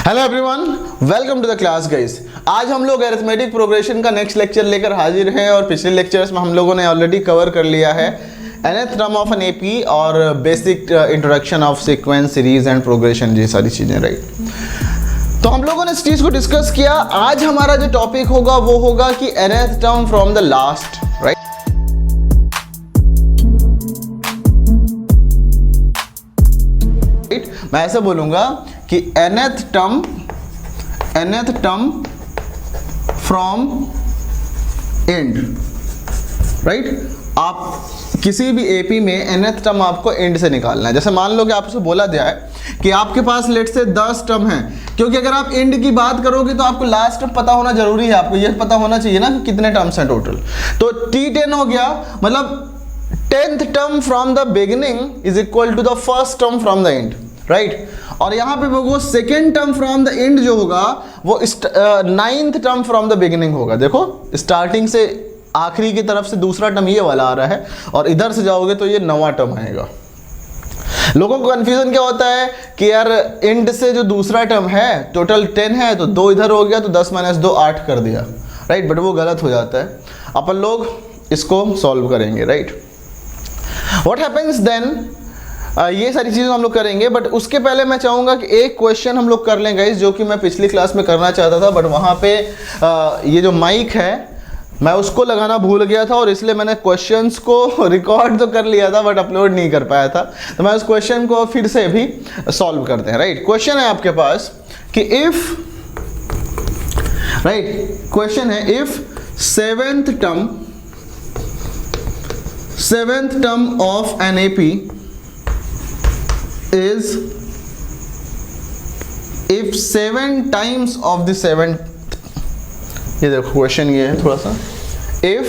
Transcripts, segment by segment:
Hello everyone, welcome to the class guys. आज हम लोग अरिथमेटिक प्रोग्रेशन का नेक्स्ट लेक्चर लेकर हाजिर हैं और पिछले लेक्चर्स में हम लोगों ने ऑलरेडी कवर कर लिया है nth term of an AP और basic introduction of sequence, series and progression, ये सारी चीज़ें, राइट। तो हम लोगों ने इस चीज़ को डिस्कस किया। आज हमारा जो टॉपिक होगा वो होगा कि nth term from the last, right. मैं ऐसे बोलूंगा कि nth term from and, right. आप किसी भी एपी में nth टर्म आपको एंड से निकालना है। जैसे मान लो कि आपसे बोला गया है कि आपके पास लेट से 10 टर्म है, क्योंकि अगर आप एंड की बात करोगे तो आपको लास्ट टर्म पता होना जरूरी है। आपको यह पता होना चाहिए ना कि कितने टर्म्स हैं टोटल। तो T10 हो गया, मतलब 10th term from the beginning is equal to the first term from the end, right. और यहां पे वो second term from the end जो होगा वो 9th term from the beginning होगा। देखो, स्टार्टिंग से आखिरी की तरफ से दूसरा टर्म ये वाला आ रहा है और इधर से जाओगे तो ये 9वां टर्म आएगा। लोगों को कंफ्यूजन क्या होता है कि यार एंड से जो दूसरा टर्म है टोटल 10 है तो 2 इधर हो गया तो 10 - 2 8 कर दिया, राइट। बट वो गलत हो जाता है। अपन लोग इसको सॉल्व करेंगे, राइट। व्हाट हैपेंस देन, ये सारी चीज़ें हम लोग करेंगे। बट उसके पहले मैं चाहूँगा कि एक क्वेश्चन हम लोग कर लें गाइस, जो कि मैं पिछली क्लास में करना चाहता था बट वहाँ पे ये जो माइक है मैं उसको लगाना भूल गया था और इसलिए मैंने क्वेश्चंस को रिकॉर्ड तो कर लिया था बट अपलोड नहीं कर पाया था। तो मैं उस क्वेश्चन को फिर से भी सॉल्व करते हैं, राइट। क्वेश्चन है आपके पास कि इफ, राइट, क्वेश्चन है if seventh term of an AP is if 7 times of the 7, ये देखो क्वेश्चन ये है थोड़ा सा, if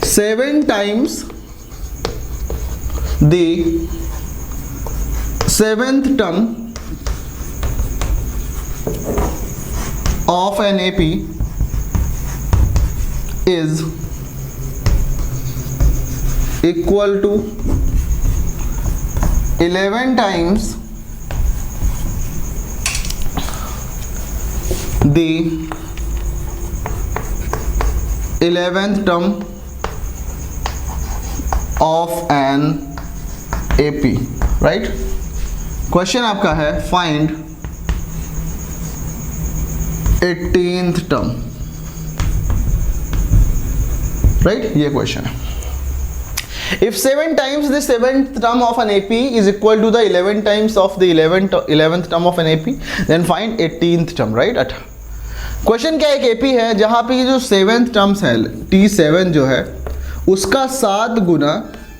7 times the 7th term of an AP is equal to 11 times the 11th term of an AP, right। Question आपका है find 18th term, right. ये question है। If 7 times the 7th term of an AP is equal to the 11 times of the 11th term of an AP, then find 18th term, right। Question क्या, एक AP है जहां पे ये जो 7th terms है T7 जो है उसका 7 गुना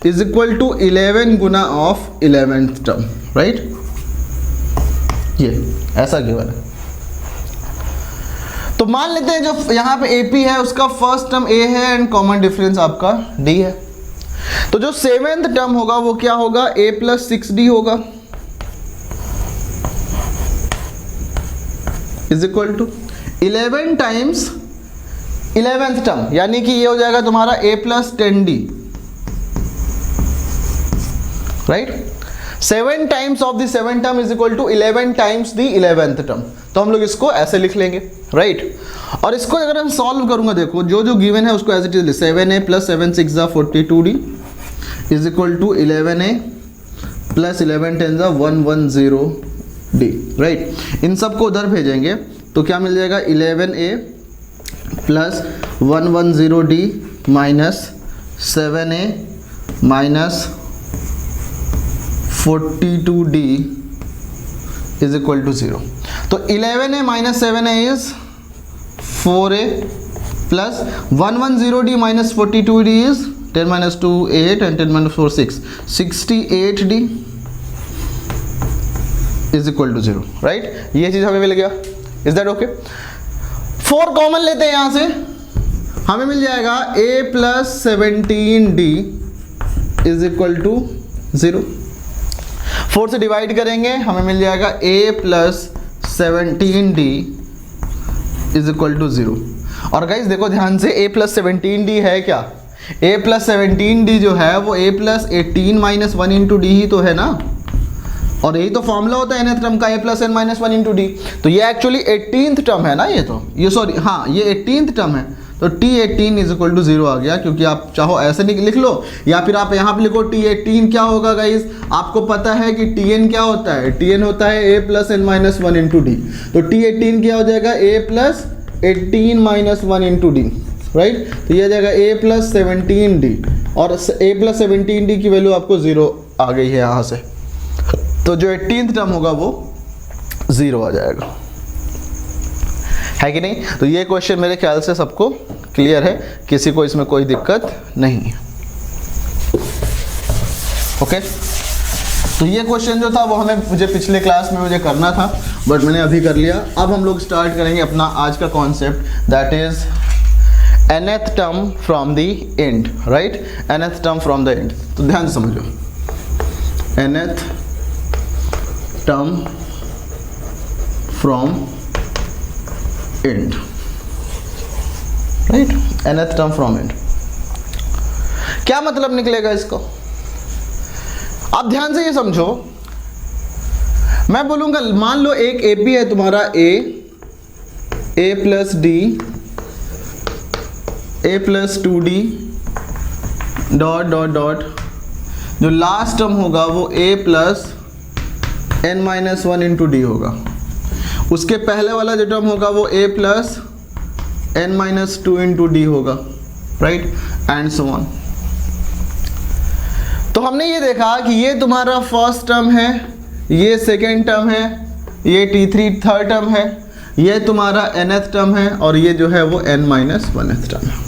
इज इक्वल टू 11 गुना ऑफ 11th टर्म, राइट। ये ऐसा गिवन है। तो मान लेते हैं जो यहाँ पे AP है उसका फर्स्ट टर्म A है एंड कॉमन डिफरेंस आपका D है। तो जो 7th टर्म होगा वो क्या होगा, A + 6D होगा is equal to 11 times 11th term, यानी कि ये हो जाएगा तुम्हारा A + 10D, right. 7 times of the 7th term is equal to 11 times the 11th term. तो हम लोग इसको ऐसे लिख लेंगे, राइट। और इसको अगर हम सॉल्व करूंगा, देखो जो जो गिवन है उसको as it is 7A + 7 × 6 = 42D is equal to 11A + 11 × 10 = 110D, right. इन सबको उधर भेजेंगे तो क्या मिल जाएगा, 11A + 110D - 7A - 42D is equal to 0। तो 11A - 7A is 4A + 110D - 42D is 10 - 2 8 and 10 - 4 6, 68D is equal to 0, right. ये चीज हमें मिल गया। Is that okay. 4 कॉमन लेते हैं यहां से, हमें मिल जाएगा A + 17D is equal to 0। 4 से डिवाइड करेंगे हमें मिल जाएगा A + 17D is equal to 0। और गाइस देखो ध्यान से, A + 17D है क्या, a प्लस 17d जो है वो a plus 18 minus 1 into d ही तो है ना। और यही तो फॉर्मूला होता है nth टर्म का a plus n minus one into D. तो ये एक्चुअली 18th टर्म है ना, ये सॉरी हाँ ये 18th टर्म है। तो T18 इज इक्वल टू 0 आ गया, क्योंकि आप चाहो ऐसे लिख लो या फिर आप यहाँ पे लिखो T18 क्या होगा गाइस, आपको पता है कि Tn क्या होता है, Tn होता है a plus n minus one into D. तो T18 क्या हो जाएगा, a plus 18 minus one into d, right. तो ये आ जाएगा a प्लस 17d, और a प्लस 17d की वैल्यू आपको 0 आ गई है यहाँ से। तो जो 18th टर्म होगा वो 0 आ जाएगा, है कि नहीं। तो ये क्वेश्चन मेरे ख्याल से सबको क्लियर है, किसी को इसमें कोई दिक्कत नहीं है। ओके, तो ये क्वेश्चन जो था वो मुझे पिछले क्लास में मुझे करना था, बट मैंने अभी कर लिया। अब हम लोग स्टार्ट करेंगे अपना आज का concept, that is nth term from the end, right, nth term from the and. तो ध्यान से समझो, nth term from and, right, nth term from and. क्या मतलब निकलेगा इसको, आप ध्यान से ये समझो। मैं बोलूंगा मान लो एक एपी है तुम्हारा a plus D, a plus 2d dot dot dot, जो लास्ट टर्म होगा वो a plus n minus one into D होगा। उसके पहले वाला जो टर्म होगा वो a plus n minus two into D होगा, राइट, एंड सो ऑन। तो हमने ये देखा कि ये तुम्हारा फर्स्ट टर्म है, ये सेकेंड टर्म है, ये T3 थर्ड टर्म है, ये तुम्हारा nth टर्म है, और ये जो है वो n माइनस वनथ टर्म है।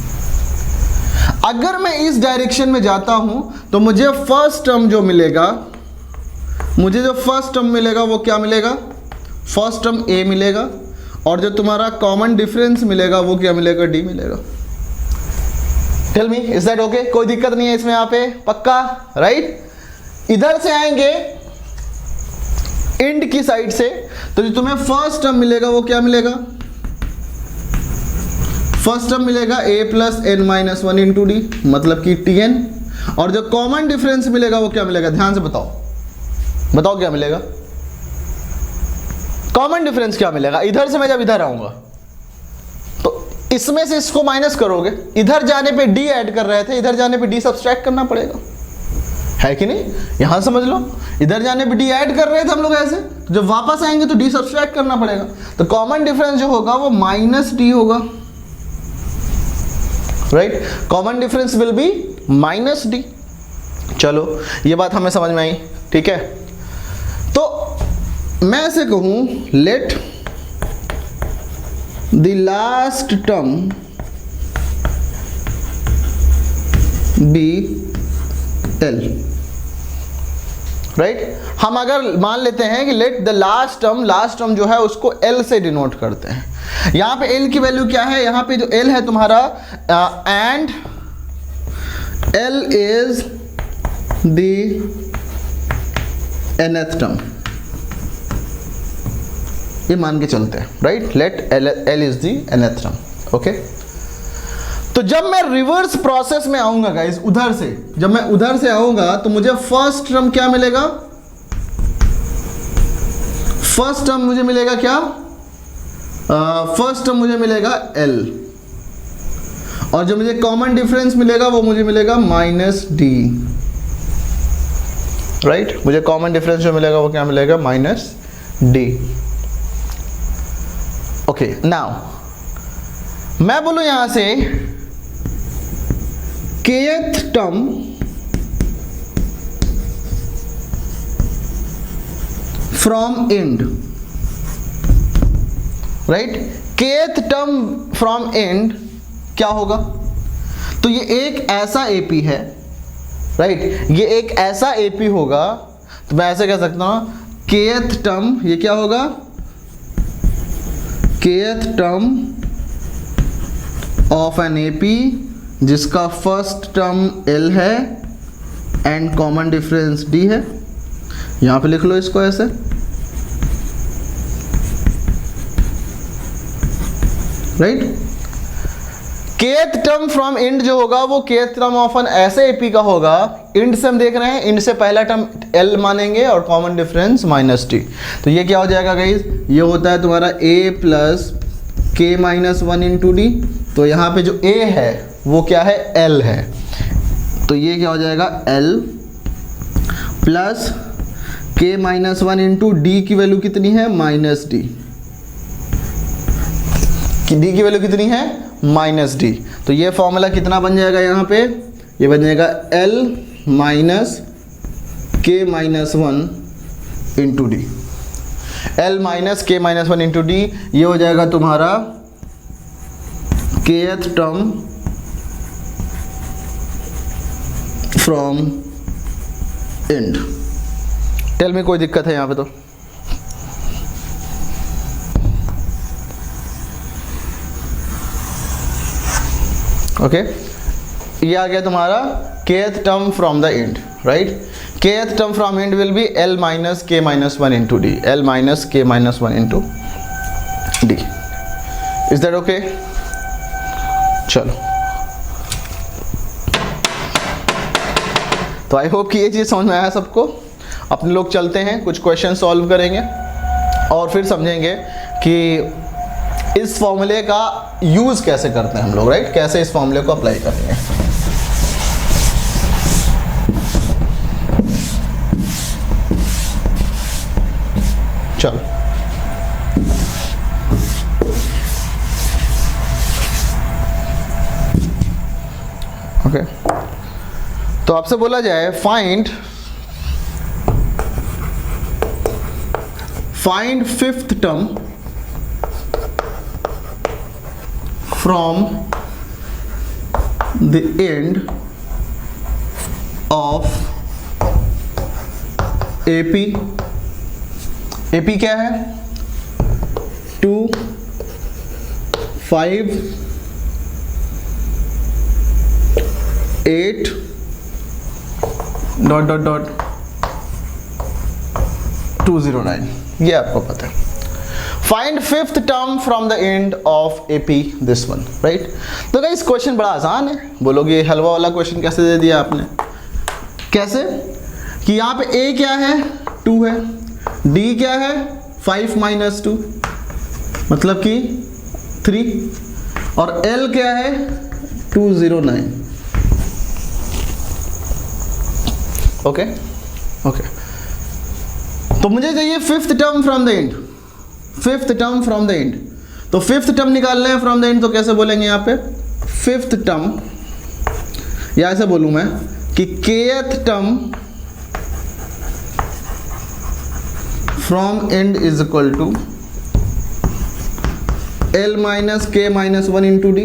अगर मैं इस डायरेक्शन में जाता हूं तो मुझे फर्स्ट टर्म जो मिलेगा, मुझे जो फर्स्ट टर्म मिलेगा वो क्या मिलेगा, फर्स्ट टर्म a मिलेगा, और जो तुम्हारा कॉमन डिफरेंस मिलेगा वो क्या मिलेगा, d मिलेगा। Tell me, is that okay? कोई दिक्कत नहीं है इसमें, यहाँ पे पक्का, राइट। इधर से आएंगे एंड की साइड से, तो जो तुम्हें फर्स्ट टर्म मिलेगा वो क्या मिलेगा, फर्स्ट टर्म मिलेगा a plus n minus one into D, मतलब कि Tn, और जो कॉमन डिफरेंस मिलेगा वो क्या मिलेगा, ध्यान से बताओ, बताओ क्या मिलेगा, कॉमन डिफरेंस क्या मिलेगा। इधर से मैं जब इधर आऊंगा तो इसमें से इसको माइनस करोगे, इधर जाने पे d ऐड कर रहे थे, इधर जाने पे d सब्सट्रैक्ट करना पड़ेगा, है कि नहीं। यहां समझ लो, इधर जाने पे d ऐड कर रहे थे हम लोग ऐसे, तो जब वापस आएंगे तो d सब्सट्रैक्ट करना पड़ेगा। तो कॉमन डिफरेंस जो होगा वो माइनस d होगा, right, common difference will be minus d। चलो ये बात हमें समझ में आई, ठीक है। तो मैं ऐसे कहूं, let the last term be l, right. हम अगर मान लेते हैं कि लेट द लास्ट टर्म जो है उसको l से डिनोट करते हैं। यहां पे l की वैल्यू क्या है, यहां पे जो l है तुम्हारा, and l is the nth term, ये मान के चलते हैं, right. Let l is the nth term, okay. तो जब मैं रिवर्स प्रोसेस में आऊंगा गाइस, उधर से जब मैं उधर से आऊंगा तो मुझे फर्स्ट टर्म क्या मिलेगा, फर्स्ट टर्म मुझे मिलेगा क्या, फर्स्ट टर्म मुझे मिलेगा l, और जो मुझे कॉमन डिफरेंस मिलेगा वो मुझे मिलेगा माइनस d, राइट। मुझे कॉमन डिफरेंस जो मिलेगा वो क्या मिलेगा, माइनस d। ओके, नाउ मैं बोलूं यहां से kth term from and, right, kth term from and क्या होगा। तो ये एक ऐसा AP है, राइट, ये एक ऐसा AP होगा, तो मैं ऐसे कह सकता हूं kth टर्म, ये क्या होगा, kth term of an AP जिसका फर्स्ट टर्म l है एंड कॉमन डिफरेंस d है। यहां पे लिख लो इसको ऐसे, right. kth term from end जो होगा वो kth टर्म ऑफ एन ऐसे AP का होगा, एंड से हम देख रहे हैं, एंड से पहला टर्म L मानेंगे और कॉमन डिफरेंस -t। तो ये क्या हो जाएगा गाइस, ये होता है तुम्हारा a plus k minus 1 into D. तो यहाँ पे जो a है वो क्या है, L है। तो ये क्या हो जाएगा L plus k minus 1 into d की वैल्यू कितनी है, -d। डी की वैल्यू कितनी है, -d। तो ये फॉर्मूला कितना बन जाएगा यहाँ पे, ये बन जाएगा L minus k minus 1 into d. L minus k minus 1 into d, ये हो जाएगा तुम्हारा kth टर्म फ्रॉम एंड। टेल में कोई दिक्कत है यहाँ पे तो? ओके, ये आ गया तुम्हारा kth term from the end, right. kth term from and will be L minus k minus 1 into d, L minus k minus 1 into d. Is that okay? चलो, तो आई होप कि ये चीज़ समझ में आया सबको। अपने लोग चलते हैं, कुछ क्वेश्चन सॉल्व करेंगे और फिर समझेंगे कि इस फॉर्मूले का यूज़ कैसे करते हैं हम लोग, राइट, कैसे इस फॉर्मूले को अप्लाई करेंगे। चलो, ओके, तो आपसे बोला जाए find fifth term from the end of AP। AP क्या है, 2 5 8 डॉट डॉट डॉट 209, ये आपको पता है। Find fifth term from the end of AP this one, right. तो गाइस क्वेश्चन बड़ा आसान है। बोलोगे हलवा वाला क्वेश्चन कैसे दे दिया आपने? कैसे कि यहाँ पे A क्या है, 2 है, D क्या है, 5 माइनस 2 मतलब कि 3, और L क्या है, 209। ओके ओके, तो मुझे चाहिए fifth term from the and, fifth term from the and. तो फिफ्थ टर्म निकालना है फ्रॉम द एंड, तो कैसे बोलेंगे यहाँ पे, फिफ्थ टर्म, या ऐसे बोलूँ मैं कि kth term from end is equal to L minus k minus 1 into d.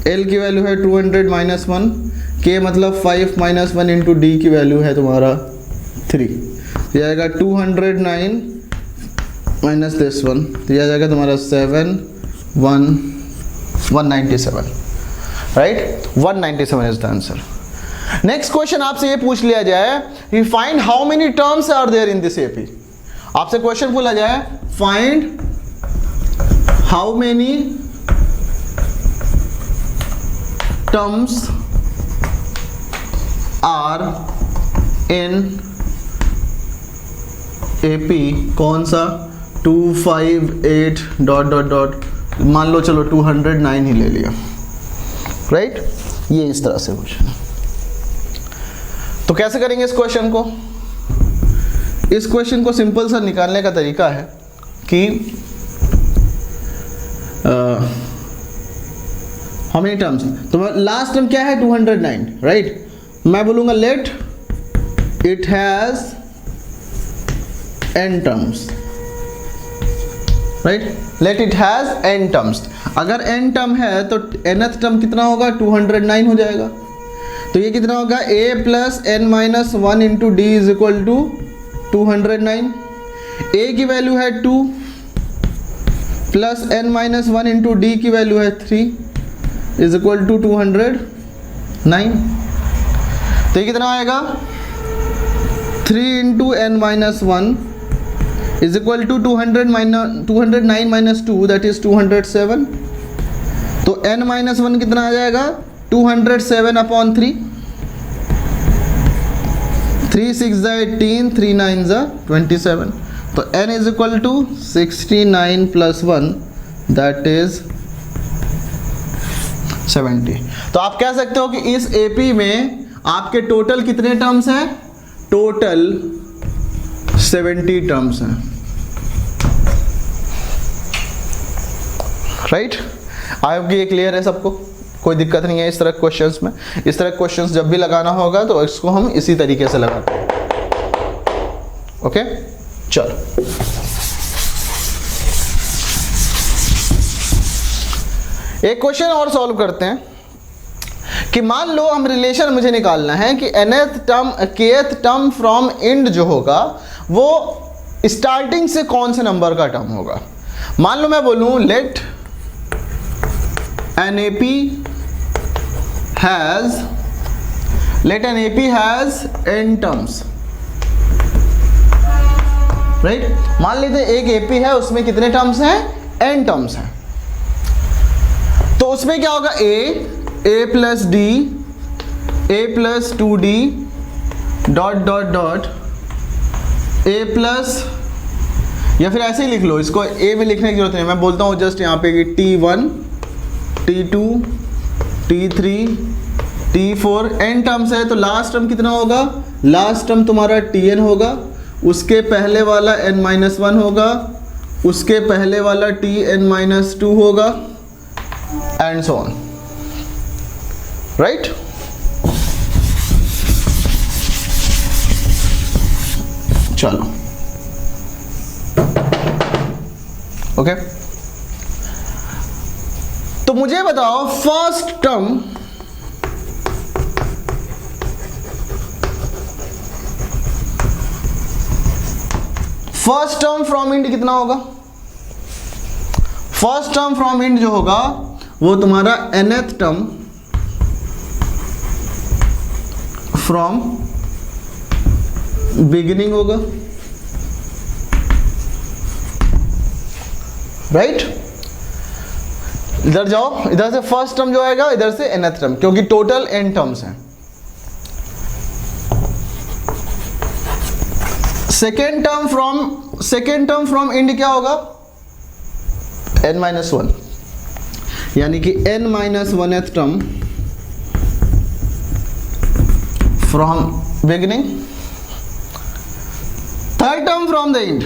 L की वैल्यू है 200 माइनस 1, k मतलब 5 माइनस 1 इंटू डी की वैल्यू है तुम्हारा 3। ये आएगा 209 माइनस दिस वन, तो ये आ जाएगा तुम्हारा 197, right. 197 is the answer. Next question आपसे ये पूछ लिया जाए कि find how many terms are there in this AP। आपसे क्वेश्चन बोला जाए find how many terms are in AP, कौन सा, 2 5 8 डॉट डॉट डॉट, मान लो चलो 209 ही ले लिया, राइट। ये इस तरह से क्वेश्चन। तो कैसे करेंगे इस क्वेश्चन को? इस क्वेश्चन को सिंपल सा निकालने का तरीका है कि हाउ मेनी टर्म्स, तो लास्ट टर्म क्या है, 209, राइट। मैं बोलूँगा let it has n terms, right, let it has n terms. अगर n टर्म है तो nth टर्म कितना होगा, 209 हो जाएगा। तो ये कितना होगा, a plus n minus 1 into d is equal to 209। a की वैल्यू है 2 plus n minus 1 into d की वैल्यू है 3 इज इक्वल टू 209। तो ये कितना आएगा, 3 into n minus 1 is equal to 209 minus 2 that is 207। तो n minus 1 कितना आ जाएगा, 207 upon 3, 3 6 18, 3 9 27, तो n is equal to 69 plus 1 that is 70। तो आप कह सकते हो कि इस एपी में आपके टोटल कितने टर्म्स हैं? टोटल 70 टर्म्स हैं, राइट। आई होप कि ये क्लियर है सबको, कोई दिक्कत नहीं है इस तरह क्वेश्चंस में। इस तरह क्वेश्चंस जब भी लगाना होगा तो इसको हम इसी तरीके से लगाते हैं। ओके, चलो एक क्वेश्चन और सॉल्व करते हैं कि मान लो हम रिलेशन मुझे निकालना है कि nth term kth term from end जो होगा वो स्टार्टिंग से कौन से नंबर का टर्म होगा। मान लो मैं बोलूं let an AP has n terms, right. मान लेते एक AP है, उसमें कितने टर्म्स हैं? n टर्म्स हैं। तो उसमें क्या होगा? a plus d, a plus 2d dot dot dot a plus, या फिर ऐसे ही लिख लो इसको, a में लिखने की जरूरत नहीं, मैं बोलता हूँ जस्ट यहाँ पे कि t1 t2 t3 t4 n terms है। तो लास्ट टर्म कितना होगा? लास्ट टर्म तुम्हारा tn होगा, उसके पहले वाला n-1 होगा, उसके पहले वाला tn-2 होगा एंड सो ऑन, राइट। चलो ओके, तो मुझे बताओ फर्स्ट टर्म फ्रॉम इंड कितना होगा? फर्स्ट टर्म फ्रॉम इंड जो होगा वो तुम्हारा nth टर्म फ्रॉम बिगिनिंग होगा, राइट। इधर जाओ, इधर से फर्स्ट टर्म जो आएगा, इधर से nth टर्म, क्योंकि टोटल n टर्म्स हैं। सेकेंड टर्म फ्रॉम इंड क्या होगा? n-1, यानी कि n-1th term from beginning. Third term from the end,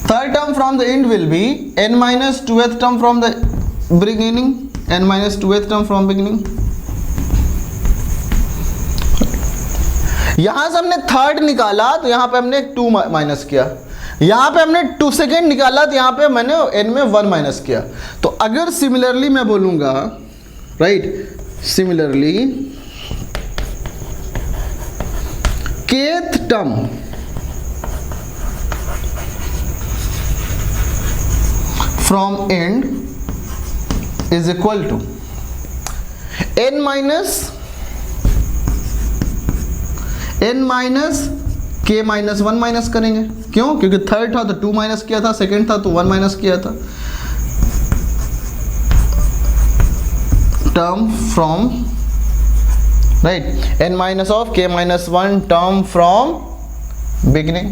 third term from the end will be n-2th term from the beginning, n-2th term from beginning। यहां से हमने third निकाला तो यहां पे हमने 2 माइनस किया, यहां पे हमने 2 सेकेंड निकाला तो यहां पे मैंने n में 1 माइनस किया। तो अगर सिमिलरली मैं बोलूंगा, right, similarly kth term from end is equal to n minus k minus 1 minus करेंगे, क्यों? क्योंकि थर्ड था तो 2 माइनस किया था, सेकंड था तो 1 माइनस किया था। Term from, right, n minus of k minus 1 term from beginning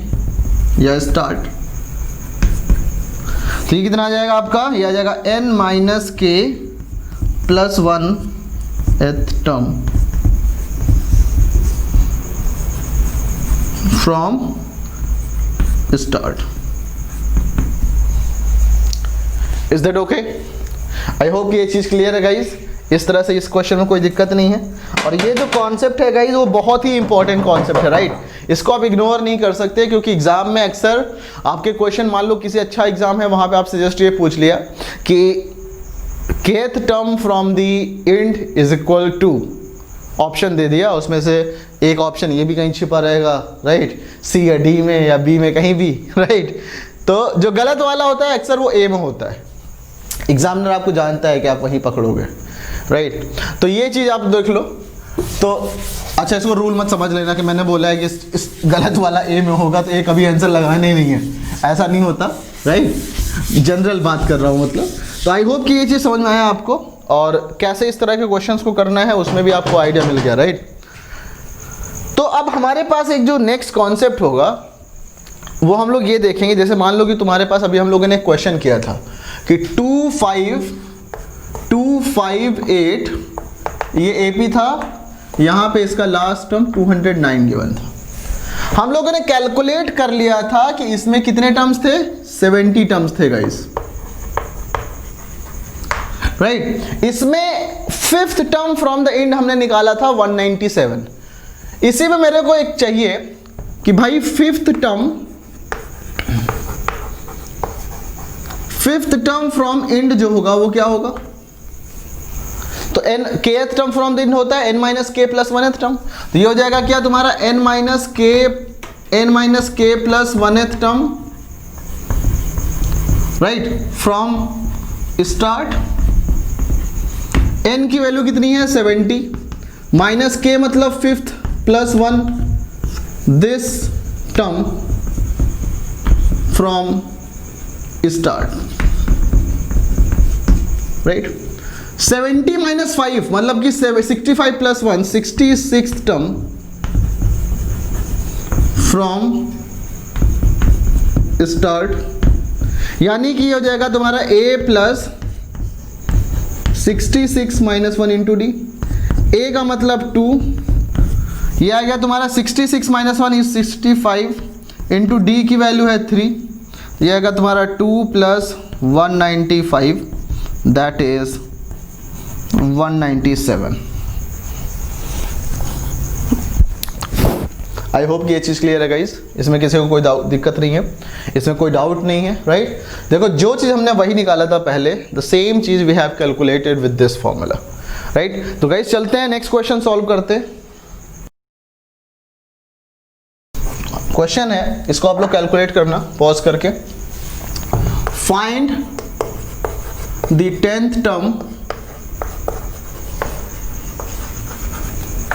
या स्टार्ट। तो ये कितना आ जाएगा आपका? ये आ जाएगा n minus k plus 1th term from start. Is that okay? I hope ये चीज क्लियर है गाइज। इस तरह से इस क्वेश्चन में कोई दिक्कत नहीं है। और ये जो कॉन्सेप्ट है गाइज वो बहुत ही इंपॉर्टेंट कॉन्सेप्ट है, राइट। इसको आप इग्नोर नहीं कर सकते, क्योंकि एग्जाम में अक्सर आपके क्वेश्चन, मान लो किसी अच्छा एग्जाम है वहां पे आपसे जस्ट ये पूछ लिया कि kth term from the end is equal to, option दे दिया, उसमें से एक ऑप्शन ये भी कहीं छिपा रहेगा, राइट, सी या डी में या बी में कहीं भी, राइट। तो जो गलत वाला होता है अक्सर वो ए में होता है। एग्जामिनर आपको जानता है कि आप वहीं पकड़ोगे, राइट। तो ये चीज़ आप देख लो। तो अच्छा, इसको रूल मत समझ लेना कि मैंने बोला है कि इस गलत वाला ए में होगा तो ए कभी आंसर लगाना ही नहीं है, ऐसा नहीं होता, राइट। जनरल बात कर रहा हूँ मतलब। तो आई होप कि ये चीज़ समझ में आया आपको, और कैसे इस तरह के क्वेश्चंस को करना है उसमें भी आपको आइडिया मिल गया, राइट। तो अब हमारे पास एक जो नेक्स्ट कॉन्सेप्ट होगा वो हम लोग ये देखेंगे, जैसे मान लो कि तुम्हारे पास अभी हम लोगों ने क्वेश्चन किया था कि 258 ये एपी था, यहाँ पे इसका लास्ट टर्म 209 गिवन था। हम लोगों ने कैलकुलेट कर लिया था कि इसमें कितने टर्म्स थे, 70 टर्म्स थे गाइस, राइट। इसमें fifth term from the and हमने निकाला था 197। इसी में मेरे को एक चाहिए कि भाई फिफ्थ टर्म फ्रॉम एंड जो होगा वो क्या होगा। तो n kth term from the and होता है n minus k plus 1th term, तो ये हो जाएगा क्या तुम्हारा n minus k plus 1th term, right, from start. n की वैल्यू कितनी है 70, माइनस के मतलब fifth plus 1 this term from start, right. 70 minus 5 मतलब कि 65 प्लस 1 66 टर्म फ्रॉम स्टार्ट, यानी कि हो जाएगा तुम्हारा a plus 66 minus 1 into D. a का मतलब 2, ये आ गया तुम्हारा 66 माइनस 1 इज 65 इंटू डी की वैल्यू है 3, ये आएगा तुम्हारा 2 plus 195 that is 197। I hope कि ये चीज़ क्लियर है गाइस, इसमें किसी को कोई दिक्कत नहीं है, इसमें कोई डाउट नहीं है, राइट। देखो जो चीज़ हमने वही निकाला था पहले, द सेम चीज़ we have calculated with this formula, right. तो गाइस चलते हैं नेक्स्ट क्वेश्चन सॉल्व करते हैं। क्वेश्चन है, इसको आप लोग कैलकुलेट करना पॉज करके। Find the 10th term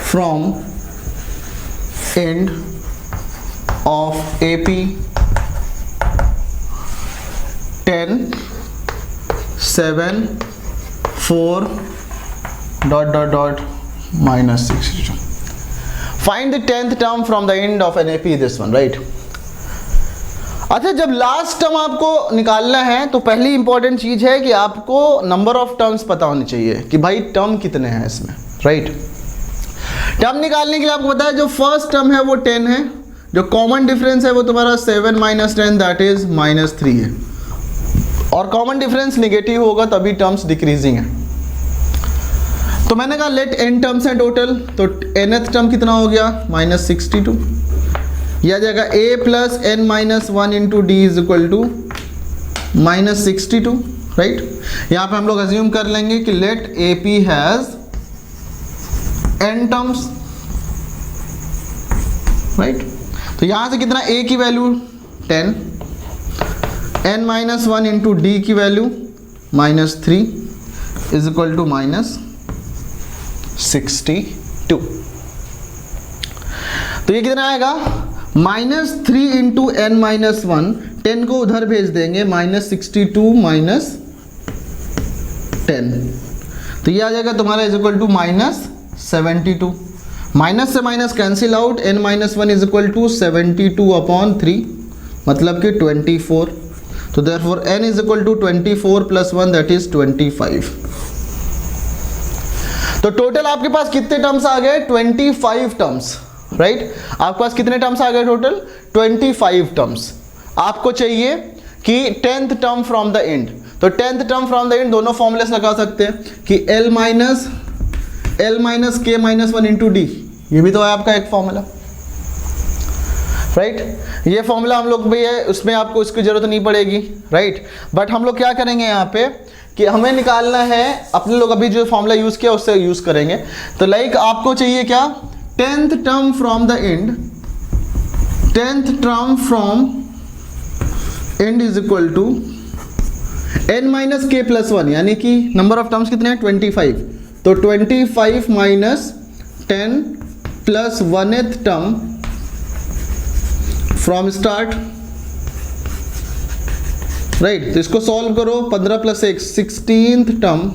from end of AP 10 7 4 minus 62. Find the 10th term from the end of an AP, this one, right? अच्छा, जब लास्ट टर्म आपको निकालना है तो पहली इंपॉर्टेंट चीज है कि आपको नंबर ऑफ टर्म्स पता होनी चाहिए कि भाई टर्म कितने हैं इसमें, राइट। टर्म निकालने के लिए आपको पता है जो फर्स्ट टर्म है वो 10 है, जो कॉमन डिफरेंस है वो तुम्हारा 7 माइनस 10 दैट इज -3 है, और कॉमन डिफरेंस नेगेटिव होगा तभी टर्म्स डिक्रीजिंग है। तो मैंने कहा लेट n टर्म्स है टोटल, तो nth टर्म कितना हो गया -62, यह आ जाएगा a plus n minus 1 into d is equal to -62, right. यहाँ पे हम लोग अज्यूम कर लेंगे कि let AP has n terms, right. तो यहां से कितना a की value 10, n minus 1 into d की वैल्यू -3 इज इक्वल टू -62। तो ये कितना आएगा -3 इंटू n माइनस 1, 10 को उधर भेज देंगे -62 माइनस 10, तो ये आ जाएगा तुम्हारा इज इक्वल टू -72। माइनस से minus cancel out, n minus 1 is equal to 72 upon 3 मतलब कि 24, तो therefore n is equal to 24 plus 1 that is 25। तो टोटल आपके पास कितने टर्म्स आ गए 25 टर्म्स, राइट। आपके पास कितने टर्म्स आ गए टोटल 25 टर्म्स। आपको चाहिए कि 10th term from the and, तो 10th term from the and दोनों फॉर्मूले लगा सकते हैं कि L minus k minus 1 into d, ये भी तो है आपका एक फॉर्मूला, राइट। ये फॉर्मूला हम लोग भी है, उसमें आपको इसकी जरूरत नहीं पड़ेगी, राइट। बट हम लोग क्या करेंगे यहाँ पे कि हमें निकालना है, अपने लोग अभी जो फॉर्मूला यूज किया उससे यूज करेंगे। तो लाइक आपको चाहिए क्या 10th term from the end, 10th term from end is equal to n minus k plus 1, यानी कि नंबर ऑफ टर्म्स कितने हैं 25, तो 25 minus 10 plus 1th term from start, right. तो इसको सॉल्व करो, 15 plus 1 16th term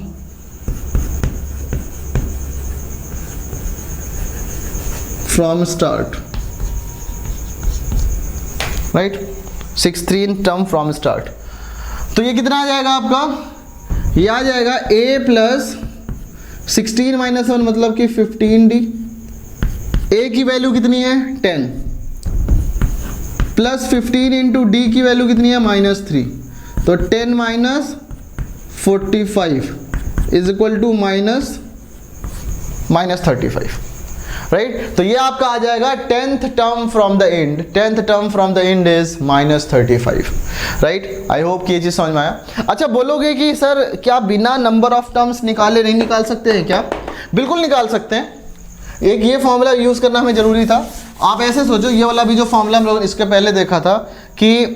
from start, right, 16 term from start. तो ये कितना आ जाएगा आपका, ये आ जाएगा a प्लस 16 माइनस 1 मतलब कि 15d। a की वैल्यू कितनी है 10 प्लस 15 इंटू डी की वैल्यू कितनी है -3, तो 10 minus 45 is equal to minus 35, right. तो ये आपका आ जाएगा 10th term from the end, 10th term from the end is -35, right. I hope कि ये चीज़ समझ में आया। अच्छा, बोलोगे कि सर क्या बिना नंबर ऑफ टर्म्स निकाले नहीं निकाल सकते हैं क्या? बिल्कुल निकाल सकते हैं। एक ये फॉर्मूला यूज़ करना हमें ज़रूरी था। आप ऐसे सोचो, ये वाला भी जो फॉर्मूला हम लोग इसके पहले देखा था कि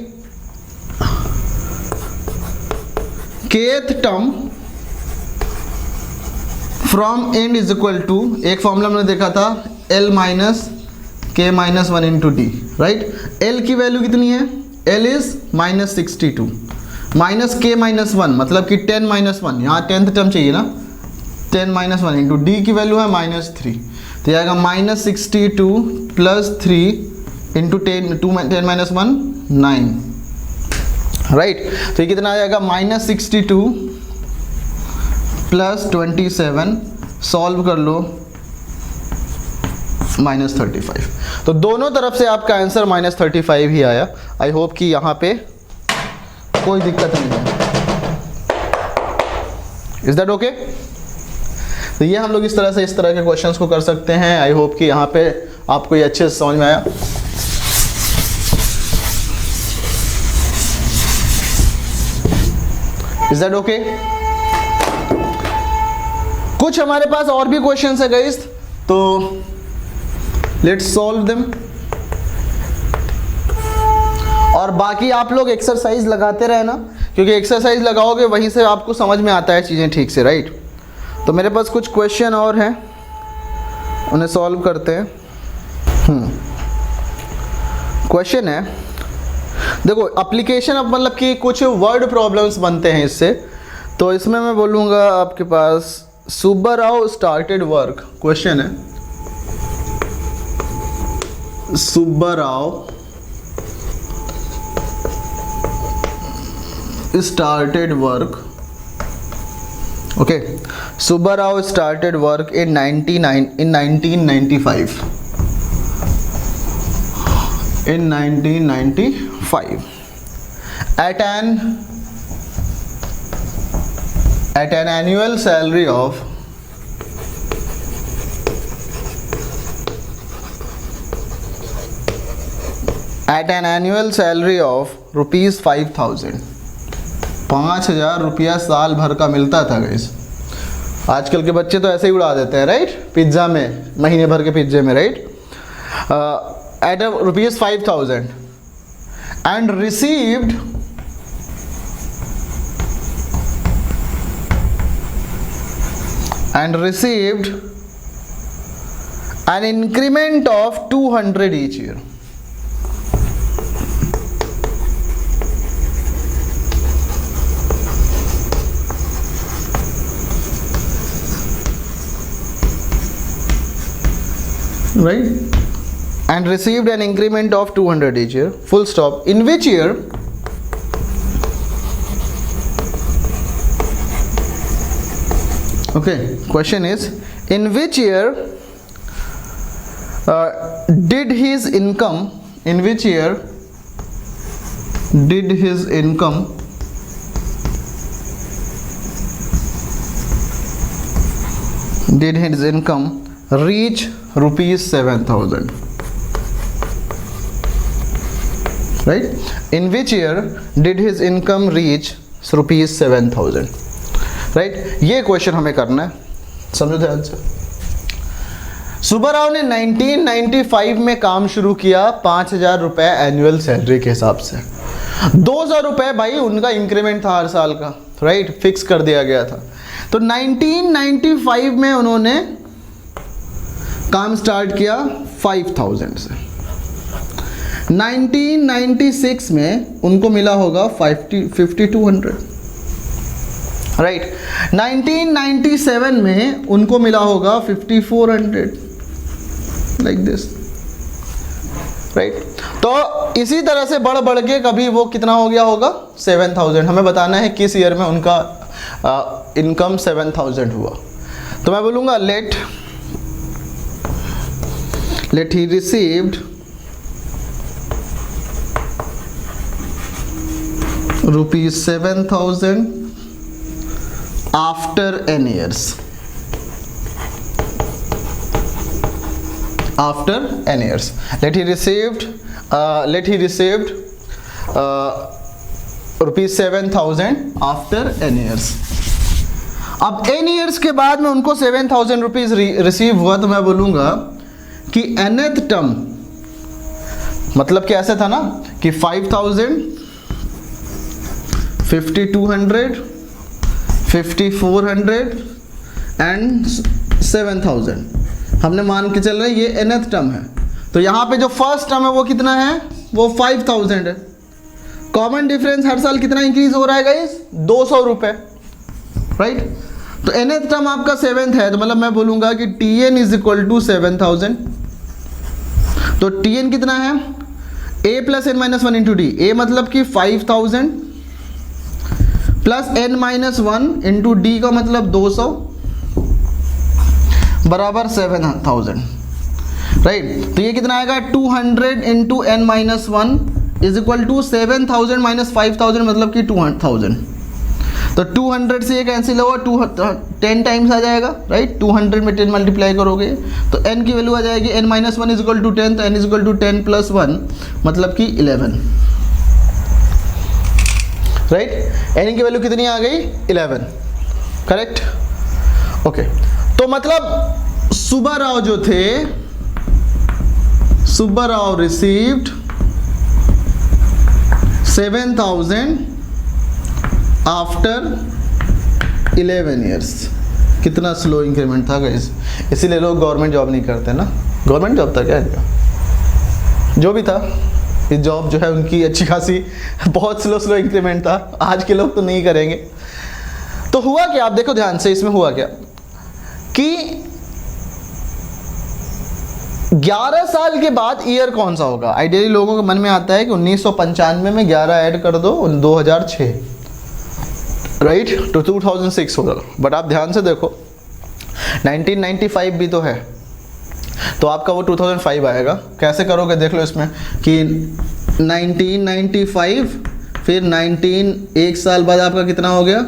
kth term from end is equal to, एक फॉर्मूला हमने देखा था L minus k minus 1 into d, right. L की वैल्यू कितनी है, L is -62 minus k minus 1 मतलब कि 10 माइनस 1, यहाँ 10th टर्म चाहिए ना, 10 माइनस 1 इंटू डी की वैल्यू है -3, तो आएगा -62 प्लस 3 इंटू 10 माइनस 1 9, राइट। तो ये कितना आ जाएगा -62 प्लस 27, सॉल्व कर लो -35। तो दोनों तरफ से आपका आंसर -35 ही आया। आई होप कि यहाँ पे कोई दिक्कत नहीं है। Is that okay? तो ये हम लोग इस तरह से इस तरह के क्वेश्चंस को कर सकते हैं। आई होप कि यहाँ पे आपको ये अच्छे से समझ में आया। Is that okay? कुछ हमारे पास और भी क्वेश्चंस है गाइस, तो लेट्स सॉल्व देम। और बाकी आप लोग एक्सरसाइज लगाते रहना, क्योंकि एक्सरसाइज लगाओगे वहीं से आपको समझ में आता है चीज़ें ठीक से, राइट। तो मेरे पास कुछ क्वेश्चन और हैं, उन्हें सॉल्व करते हैं। क्वेश्चन है, देखो एप्लीकेशन अब मतलब कि कुछ वर्ड प्रॉब्लम्स बनते हैं इससे। तो इसमें मैं बोलूँगा आपके पास सुब्बाराव स्टार्टेड वर्क। क्वेश्चन है, Subbarao started work, okay, Subbarao started work in 1995, in 1995 at an annual salary of rupees 5,000, 5,000 रुपया साल भर का मिलता था गाइस। आजकल के बच्चे तो ऐसे ही उड़ा देते हैं, राइट, पिज्ज़ा में, महीने भर के पिज्जे में, राइट। एट रुपीज़ 5,000 एंड रिसीव्ड an increment of 200 each year. Right, and received an increment of 200 each year, full stop. In which year okay, question is, in which year did his income reach rupees 7,000, right? In which year did his income reach rupees 7,000, right? ये question हमें करना है, समझो ध्यान से। सुब्बाराव ने 1995 में काम शुरू किया 5,000 रुपए एनुअल सैलरी के हिसाब से। 2,000 रुपए भाई उनका इंक्रीमेंट था हर साल का, राइट, फिक्स कर दिया गया था। तो 1995 में उन्होंने काम स्टार्ट किया 5,000 से। 1996 में उनको मिला होगा 5,200, राइट। 1997 में उनको मिला होगा 5,400, लाइक दिस, राइट। तो इसी तरह से बढ़ बढ़ के कभी वो कितना हो गया होगा 7000। हमें बताना है किस ईयर में उनका इनकम 7000 हुआ। तो मैं बोलूँगा let he received ₹7,000 after n years. After n years, let he received ₹7,000 after n years. अब n years के बाद में उनको 7,000 रुपीज रिसीव हुआ, तो मैं बोलूँगा कि nth टर्म, मतलब कि ऐसे था ना कि 5,000, 5,200, 5,400 एंड 7,000 हमने मान के चल रहे हैं ये nth टर्म है। तो यहाँ पे जो फर्स्ट टर्म है वो कितना है, वो 5,000 है। कॉमन डिफरेंस हर साल कितना इंक्रीज हो रहा है गाइस, 200 रुपये, राइट। तो nth टर्म आपका 7th है, तो मतलब मैं बोलूँगा कि Tn इज इक्वल टू 7,000। तो Tn कितना है, a plus n minus 1 into D. a मतलब कि 5,000 plus n minus 1 into D का मतलब 200 बराबर 7,000, राइट। तो ये कितना आएगा 200 into n minus 1 is equal to 7,000 minus 5,000 मतलब कि 200,000। तो 200 से ये कैंसिल होगा, 10 टाइम्स आ जाएगा, राइट। 200 में 10 मल्टीप्लाई करोगे तो n की वैल्यू आ जाएगी n minus 1 is equal to 10, तो n is equal to 10 plus 1 मतलब कि 11, राइट। n की वैल्यू कितनी आ गई 11, करेक्ट, ओके। तो मतलब सुब्बाराव जो थे, सुब्बाराव रिसीव्ड 7,000 आफ्टर 11 ईयर्स। कितना स्लो इंक्रीमेंट था गाइस, इसीलिए लोग गवर्नमेंट जॉब नहीं करते ना। गवर्नमेंट जॉब था क्या इनका, जो भी था, ये जॉब जो है उनकी अच्छी खासी बहुत स्लो इंक्रीमेंट था। आज के लोग तो नहीं करेंगे। तो हुआ क्या, आप देखो ध्यान से, इसमें हुआ क्या कि 11 साल के बाद ईयर कौन सा होगा। आइडियली लोगों के मन में आता है कि 1995 में 11 ऐड कर दो 2006, राइट, तो 2006 होगा। बट आप ध्यान से देखो 1995 भी तो है, तो आपका वो 2005 आएगा। कैसे करोगे देख लो इसमें कि 1995 फिर 19, एक साल बाद आपका कितना हो गया,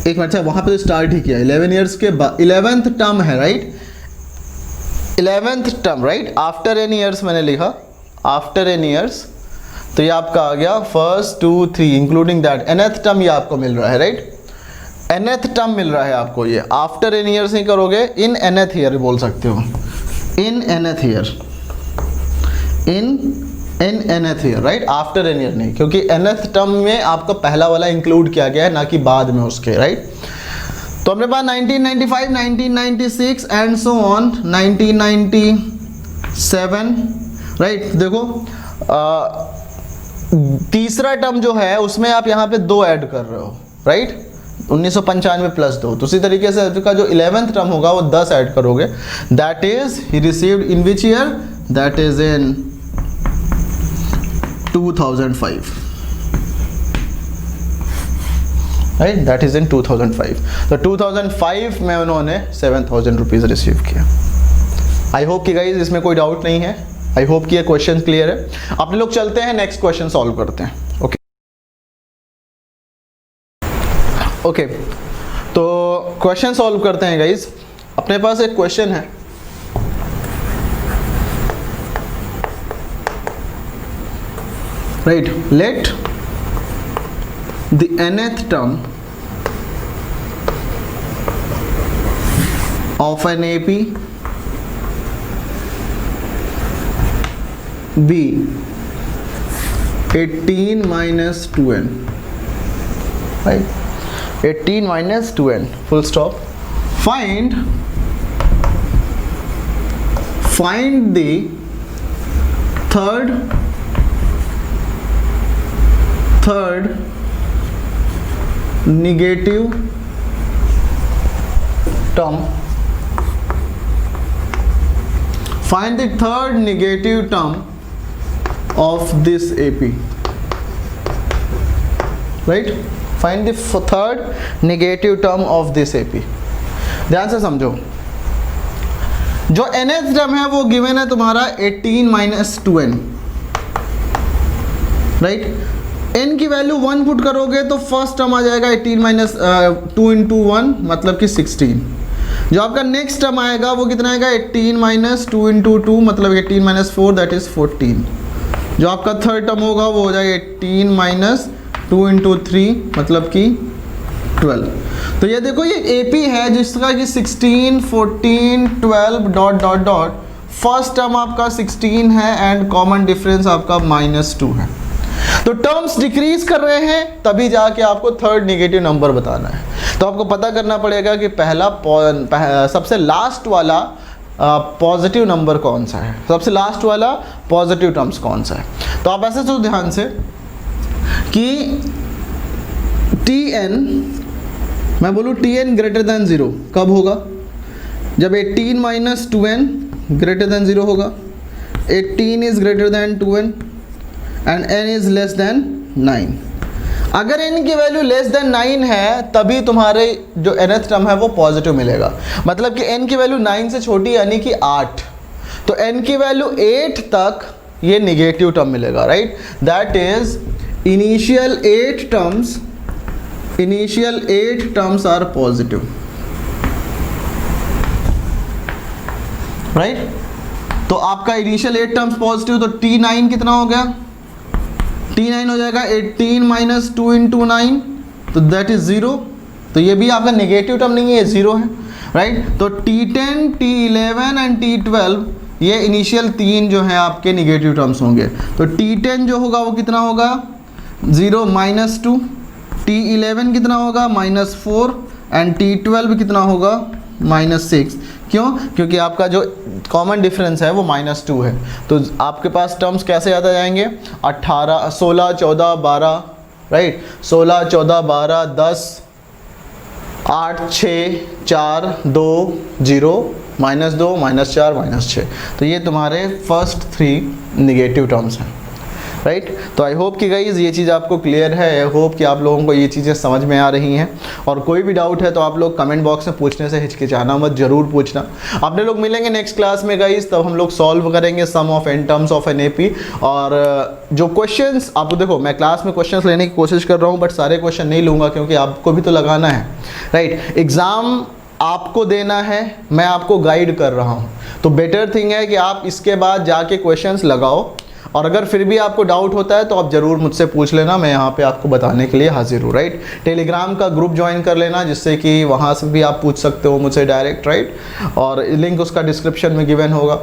एक मिनट, वहाँ पे तो स्टार्ट ही किया 11 ईयर्स के बाद, 11th टर्म है, right, 11th term, right. After n years मैंने लिखा, आफ्टर एन ईयर्स, तो ये आपका आ गया 1, 2, 3 इंक्लूडिंग दैट nth टर्म ये आपको मिल रहा है, राइट। nth टर्म मिल रहा है आपको, ये आफ्टर एन ईयर्स नहीं करोगे, इन nth ईयर बोल सकते हो, in nth year, in nth year, right, after n year नहीं, क्योंकि nth टर्म में आपका पहला वाला इंक्लूड किया गया है, ना कि बाद में उसके, राइट। तो अपने पास 1995, 1996 एंड सो ऑन 1997, राइट। देखो तीसरा टर्म जो है उसमें आप यहाँ पे 2 ऐड कर रहे हो, राइट, 1995 प्लस 2। तो उसी तरीके से का जो 11th टर्म होगा वो 10 ऐड करोगे, that is he received in which year, that is in 2005, right, that is in 2005। तो 2005 में उन्होंने 7,000 रुपीज रिसीव किया। आई होप कि गाइज इसमें कोई डाउट नहीं है, आई होप कि ये क्वेश्चन क्लियर है। अपने लोग चलते हैं नेक्स्ट क्वेश्चन सॉल्व करते हैं। ओके ओके, तो क्वेश्चन सॉल्व करते हैं गाइज। अपने पास एक क्वेश्चन है, right, let the nth term of an AP be 18 minus 2n, right, 18 minus 2n, full stop. Find the third negative term find the third negative term of this AP, right, find the third negative term of this AP। ध्यान से समझो, जो nth term है वो given है तुम्हारा 18 minus 2n, right. n की value 1 put करोगे तो फर्स्ट टर्म आ जाएगा 18 माइनस 2 इंटू 1 मतलब कि 16। जो आपका नेक्स्ट टर्म आएगा वो कितना आएगा 18 माइनस 2 इंटू 2 मतलब 18 माइनस 4 दैट इज 14। जो आपका थर्ड टर्म होगा वो हो जाएगा 18 माइनस 2 इंटू 3 मतलब कि 12। तो ये देखो ये AP है जिसका कि 16, 14, 12 dot dot dot, first term आपका 16 है एंड कॉमन डिफरेंस आपका -2 है। तो टर्म्स डिक्रीज कर रहे हैं तभी जाके आपको थर्ड नेगेटिव नंबर बताना है। तो आपको पता करना पड़ेगा कि सबसे लास्ट वाला पॉजिटिव नंबर कौन सा है, सबसे लास्ट वाला पॉजिटिव टर्म्स कौन सा है। तो आप ऐसे सोचो ध्यान से कि Tn, मैं बोलूँ Tn ग्रेटर देन 0 कब होगा, जब 18 माइनस 2n ग्रेटर देन 0 होगा, 18 is greater than 2n and n is less than 9। अगर n की वैल्यू लेस देन 9 है तभी तुम्हारे जो nth टर्म है वो पॉजिटिव मिलेगा, मतलब कि n की वैल्यू 9 से छोटी यानी कि 8, तो n की वैल्यू 8 तक ये निगेटिव टर्म मिलेगा, right. That is initial 8 terms are positive, right. तो आपका इनिशियल 8 टर्म्स पॉजिटिव, तो T9 कितना हो गया, T9 हो जाएगा 18 माइनस 2 इंटू 9 तो दैट इज 0। तो ये भी आपका नेगेटिव टर्म नहीं है, 0 है, राइट। तो T10, T11 एंड T12 ये इनिशियल 3 जो है आपके नेगेटिव टर्म्स होंगे। तो T10 जो होगा वो कितना होगा 0 माइनस 2, T11 कितना होगा -4 एंड T12 कितना होगा -6। क्यों? क्योंकि आपका जो कॉमन डिफरेंस है वो -2 है। तो आपके पास टर्म्स कैसे आता जाएंगे 18, 16, 14, 12, राइट, 16, 14, 12, 10, 8, 6, 4, 2, 0, -2, -4, -6। तो ये तुम्हारे फर्स्ट 3 निगेटिव टर्म्स हैं, राइट। तो आई होप कि गाइज ये चीज़ आपको क्लियर है, आई होप कि आप लोगों को ये चीज़ें समझ में आ रही हैं। और कोई भी डाउट है तो आप लोग कमेंट बॉक्स में पूछने से हिचकिचाना मत, ज़रूर पूछना। अपने लोग मिलेंगे नेक्स्ट क्लास में गाइज, तब हम लोग सॉल्व करेंगे sum of n terms of an AP। और जो क्वेश्चंस आपको देखो, मैं क्लास में क्वेश्चंस लेने की कोशिश कर रहा हूँ बट सारे क्वेश्चन नहीं लूँगा क्योंकि आपको भी तो लगाना है, राइट। एग्ज़ाम आपको देना है, मैं आपको गाइड कर रहा हूँ, तो बेटर थिंग है कि आप इसके बाद जाके क्वेश्चंस लगाओ। और अगर फिर भी आपको डाउट होता है तो आप ज़रूर मुझसे पूछ लेना, मैं यहाँ पे आपको बताने के लिए हाजिर हूँ, राइट। टेलीग्राम का ग्रुप ज्वाइन कर लेना जिससे कि वहाँ से भी आप पूछ सकते हो मुझसे डायरेक्ट, राइट। और लिंक उसका डिस्क्रिप्शन में गिवन होगा।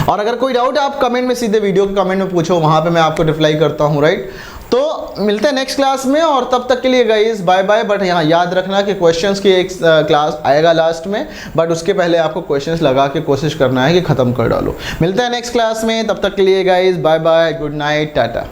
और अगर कोई डाउट है आप कमेंट में, सीधे वीडियो के कमेंट में पूछो, वहाँ पे मैं आपको रिप्लाई करता हूँ, राइट। तो मिलते हैं नेक्स्ट क्लास में, और तब तक के लिए गाइस बाय बाय। बट यहाँ याद रखना कि क्वेश्चंस की एक क्लास आएगा लास्ट में, बट उसके पहले आपको क्वेश्चंस लगा के कोशिश करना है कि ख़त्म कर डालो। मिलते हैं नेक्स्ट क्लास में, तब तक के लिए guys bye bye, good night, Tata.